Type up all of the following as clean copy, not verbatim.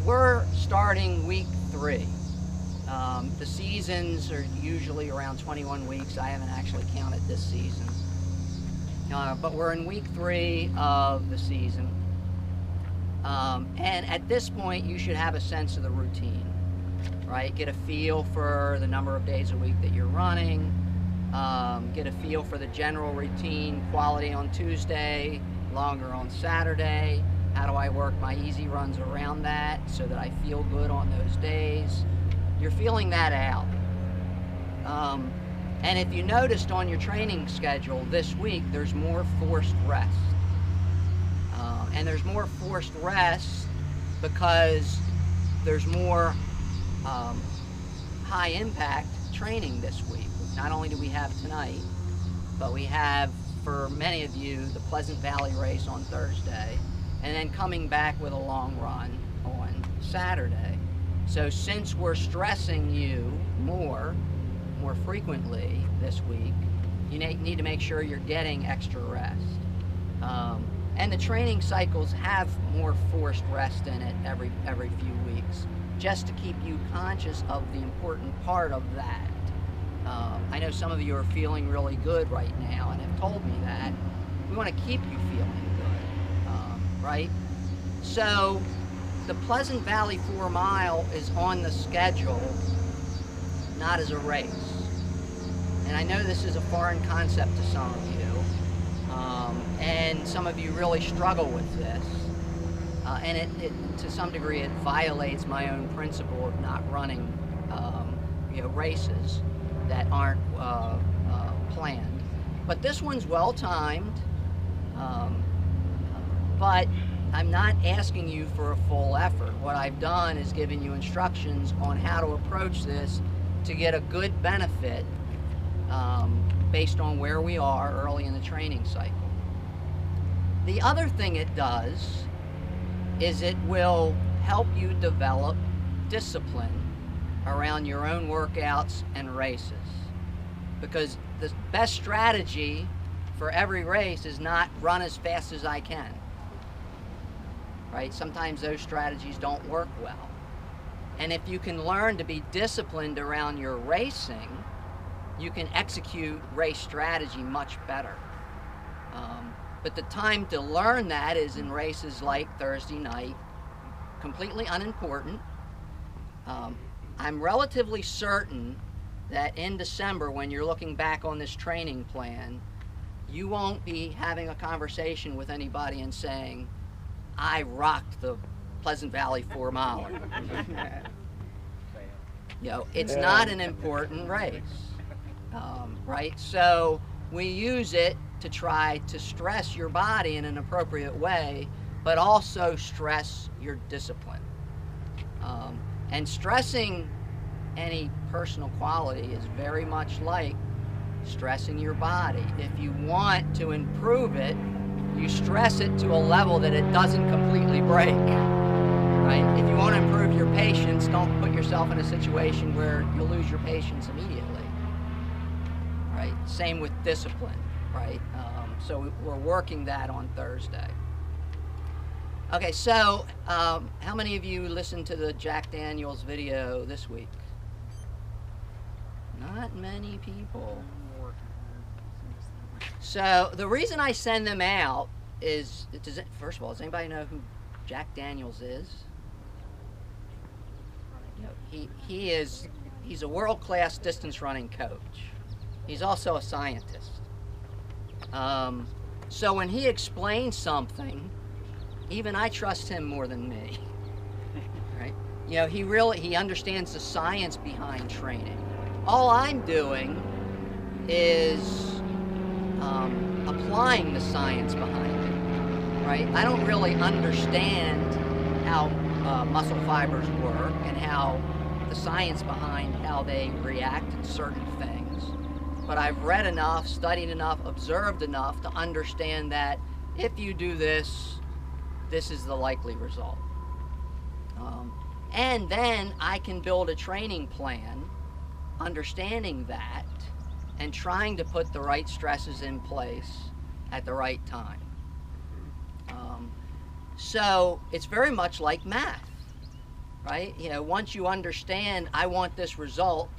we're starting week 3. The seasons are usually around 21 weeks. I haven't actually counted this season. But we're in week 3 of the season. And at this point, you should have a sense of the routine, right? Get a feel for the number of days a week that you're running. Get a feel for the general routine, quality on Tuesday, longer on Saturday. How do I work my easy runs around that so that I feel good on those days? You're feeling that out. And if you noticed on your training schedule this week, there's more forced rest. And there's more forced rest because there's more high impact training this week. Not only do we have tonight, but we have, for many of you, the Pleasant Valley race on Thursday, and then coming back with a long run on Saturday. So since we're stressing you more frequently this week, you need to make sure you're getting extra rest. And the training cycles have more forced rest in it every few weeks, just to keep you conscious of the important part of that. I know some of you are feeling really good right now and have told me that. We want to keep you feeling good, right? So the Pleasant Valley 4 Mile is on the schedule, not as a race. And I know this is a foreign concept to some of you, and some of you really struggle with this. And it to some degree, it violates my own principle of not running races that aren't planned. But this one's well timed, but I'm not asking you for a full effort. What I've done is given you instructions on how to approach this to get a good benefit based on where we are early in the training cycle. The other thing it does is it will help you develop discipline around your own workouts and races. Because the best strategy for every race is not run as fast as I can. Right? Sometimes those strategies don't work well. And if you can learn to be disciplined around your racing, you can execute race strategy much better. But the time to learn that is in races like Thursday night, completely unimportant. I'm relatively certain that in December, when you're looking back on this training plan, you won't be having a conversation with anybody and saying, I rocked the Pleasant Valley 4 Mile. It's not an important race, right? So we use it to try to stress your body in an appropriate way, but also stress your discipline. And stressing any personal quality is very much like stressing your body. If you want to improve it, you stress it to a level that it doesn't completely break, right? If you want to improve your patience, don't put yourself in a situation where you'll lose your patience immediately, right? Same with discipline, right? So we're working that on Thursday. Okay, so how many of you listened to the Jack Daniels video this week? Not many people. So the reason I send them out is, first of all, does anybody know who Jack Daniels is? He's a world-class distance running coach. He's also a scientist. So when he explains something, even I trust him more than me, right? He understands the science behind training. All I'm doing is applying the science behind it, right? I don't really understand how muscle fibers work and how the science behind how they react to certain things. But I've read enough, studied enough, observed enough to understand that if you do this, this is the likely result. And then I can build a training plan, understanding that, and trying to put the right stresses in place at the right time. So it's very much like math. right? You know, once you understand, I want this result,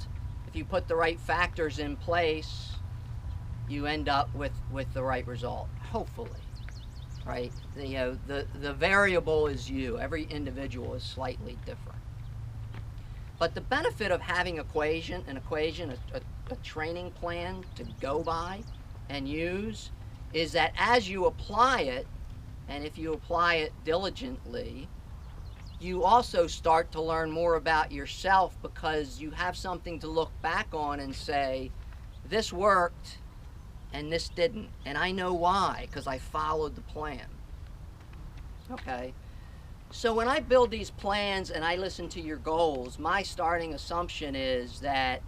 if you put the right factors in place, you end up with the right result, hopefully, right? The variable is you. Every individual is slightly different. But the benefit of having an equation, a training plan to go by and use, is that as you apply it, and if you apply it diligently, you also start to learn more about yourself, because you have something to look back on and say, this worked and this didn't, and I know why, because I followed the plan. Okay? So when I build these plans and I listen to your goals, my starting assumption is that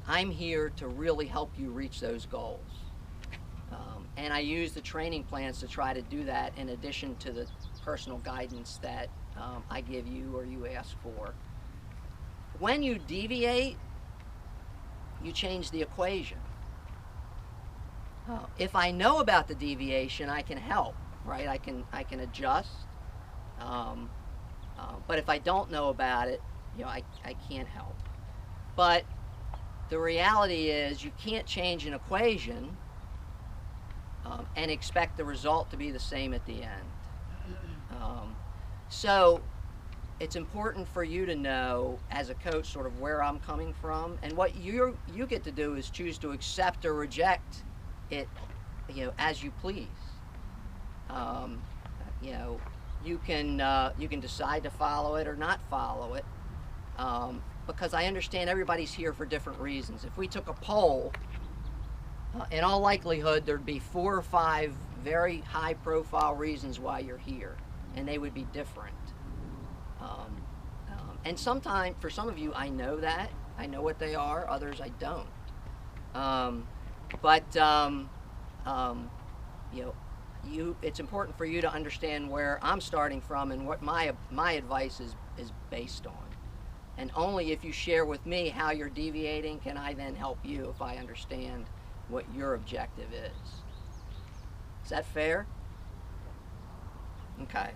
I'm here to really help you reach those goals. And I use the training plans to try to do that, in addition to the personal guidance that I give you or you ask for. When you deviate, you change the equation. If I know about the deviation, I can help, right? I can adjust. But if I don't know about it, you know, I can't help. But the reality is, you can't change an equation and expect the result to be the same at the end. So it's important for you to know, as a coach, sort of where I'm coming from, and what you get to do is choose to accept or reject it, you know, as you please. You know, you can decide to follow it or not follow it, because I understand everybody's here for different reasons. If we took a poll, in all likelihood, there'd be 4 or 5 very high-profile reasons why you're here, and they would be different. And sometimes, for some of you, I know that. I know what they are. Others, I don't. You know, it's important for you to understand where I'm starting from and what my advice is based on. And only if you share with me how you're deviating can I then help you, if I understand what your objective is. Is that fair? Okay.